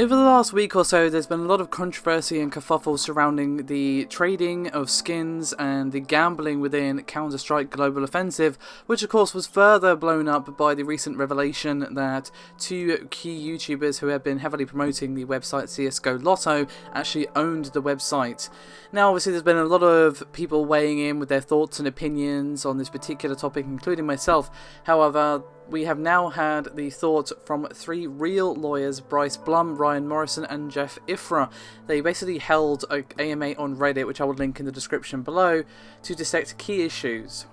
Over the last week or so, there's been a lot of controversy and kerfuffle surrounding the trading of skins and the gambling within Counter-Strike Global Offensive, which of course was further blown up by the recent revelation that two key YouTubers who have been heavily promoting the website CSGO Lotto actually owned the website. Now obviously there's been a lot of people weighing in with their thoughts and opinions on this particular topic, including myself. However, we have now had the thoughts from three real lawyers, Bryce Blum, Ryan Morrison and Jeff Ifrah. They basically held an AMA on Reddit, which I will link in the description below, to dissect key issues.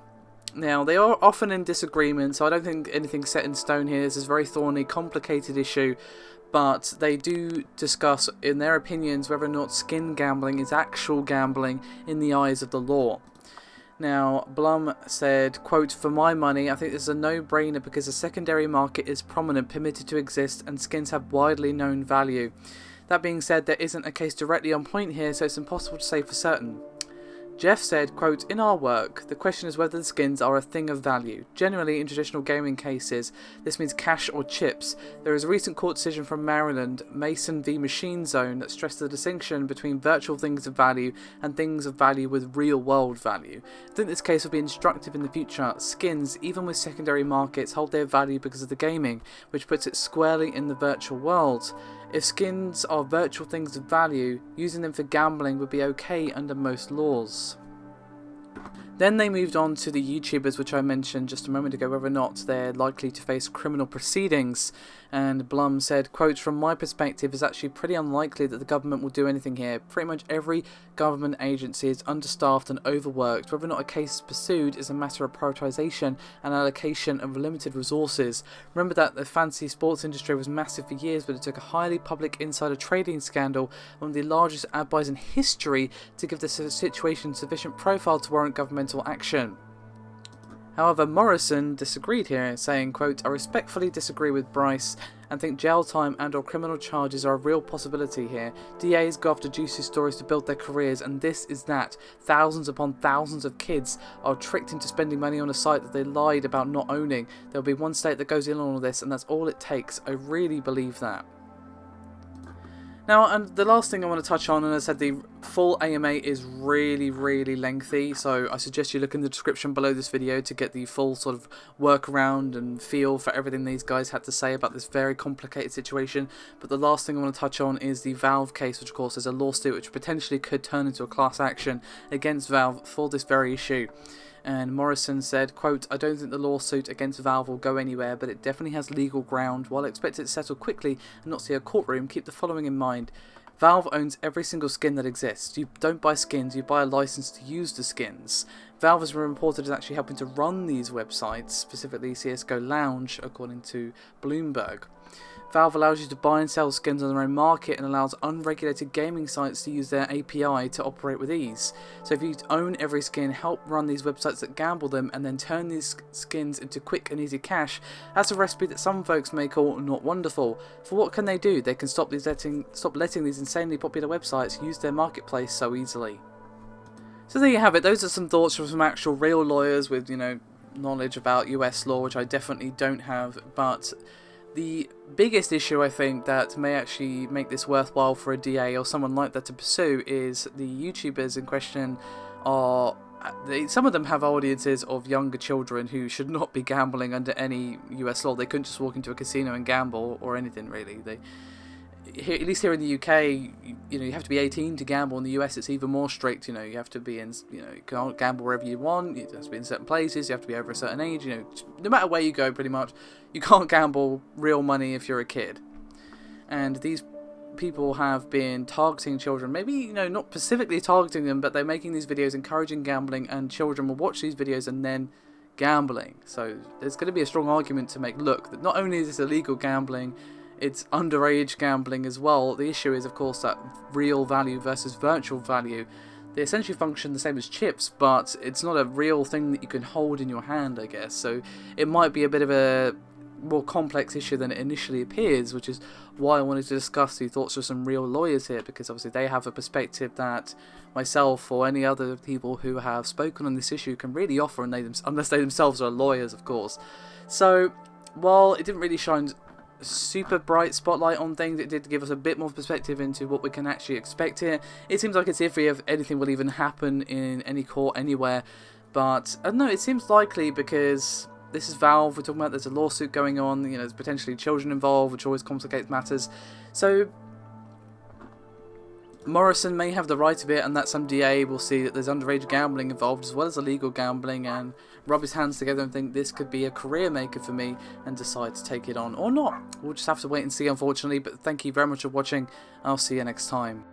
Now, they are often in disagreement, so I don't think anything's set in stone here. This is a very thorny, complicated issue, but they do discuss, in their opinions, whether or not skin gambling is actual gambling in the eyes of the law. Now, Blum said, quote, "For my money, I think this is a no-brainer because the secondary market is prominent, permitted to exist, and skins have widely known value. That being said, there isn't a case directly on point here, so it's impossible to say for certain." Jeff said, quote, "In our work, the question is whether the skins are a thing of value. Generally, in traditional gaming cases, this means cash or chips. There is a recent court decision from Maryland, Mason v. Machine Zone, that stressed the distinction between virtual things of value and things of value with real-world value. I think this case will be instructive in the future. Skins, even with secondary markets, hold their value because of the gaming, which puts it squarely in the virtual world. If skins are virtual things of value, using them for gambling would be okay under most laws." Then they moved on to the YouTubers, which I mentioned just a moment ago, whether or not they're likely to face criminal proceedings. And Blum said, quote, "From my perspective, it's actually pretty unlikely that the government will do anything here. Pretty much every government agency is understaffed and overworked. Whether or not a case is pursued is a matter of prioritisation and allocation of limited resources. Remember that the fantasy sports industry was massive for years, but it took a highly public insider trading scandal, one of the largest ad buys in history, to give the situation sufficient profile to warrant governmental action." However, Morrison disagreed here, saying, quote, "I respectfully disagree with Bryce and think jail time and or criminal charges are a real possibility here. DAs go after juicy stories to build their careers, and this is that. Thousands upon thousands of kids are tricked into spending money on a site that they lied about not owning. There'll be one state that goes in on all this, and that's all it takes. I really believe that." Now, and the last thing I want to touch on, and as I said, the full AMA is really lengthy, so I suggest you look in the description below this video to get the full sort of workaround and feel for everything these guys had to say about this very complicated situation. But the last thing I want to touch on is the Valve case, which of course is a lawsuit which potentially could turn into a class action against Valve for this very issue. And Morrison said, quote, "I don't think the lawsuit against Valve will go anywhere, but it definitely has legal ground. While I expect it to settle quickly and not see a courtroom, keep the following in mind. Valve owns every single skin that exists. You don't buy skins, you buy a license to use the skins. Valve has been reported as actually helping to run these websites, specifically CSGO Lounge, according to Bloomberg. Valve allows you to buy and sell skins on their own market and allows unregulated gaming sites to use their API to operate with ease. So if you own every skin, help run these websites that gamble them, and then turn these skins into quick and easy cash, that's a recipe that some folks may call not wonderful. For what can they do? They can stop letting these insanely popular websites use their marketplace so easily." So there you have it. Those are some thoughts from some actual real lawyers with, knowledge about US law, which I definitely don't have, but the biggest issue I think that may actually make this worthwhile for a DA or someone like that to pursue is the YouTubers in question are, some of them have audiences of younger children who should not be gambling under any US law. They couldn't just walk into a casino and gamble or anything really. At least here in the UK, you have to be 18 to gamble. In the US, it's even more strict. You have to be in, you can't gamble wherever you want. It has to be in certain places. You have to be over a certain age. No matter where you go, pretty much, you can't gamble real money if you're a kid. And these people have been targeting children. Maybe, not specifically targeting them, but they're making these videos encouraging gambling, and children will watch these videos and then gambling. So there's going to be a strong argument to make. Look, that not only is this illegal gambling, it's underage gambling as well. The issue is, of course, that real value versus virtual value. They essentially function the same as chips, but it's not a real thing that you can hold in your hand, I guess. So it might be a bit of a more complex issue than it initially appears, which is why I wanted to discuss the thoughts of some real lawyers here, because obviously they have a perspective that myself or any other people who have spoken on this issue can really offer, and unless they themselves are lawyers, of course. So while it didn't really shine super bright spotlight on things. It did give us a bit more perspective into what we can actually expect here. It seems like it's iffy if anything will even happen in any court anywhere, but I don't know, it seems likely because this is Valve. We're talking about there's a lawsuit going on, you know, there's potentially children involved, which always complicates matters. So Morrison may have the right of it, and that some DA will see that there's underage gambling involved as well as illegal gambling and rub his hands together and think this could be a career maker for me and decide to take it on or not. We'll just have to wait and see, unfortunately, but thank you very much for watching. I'll see you next time.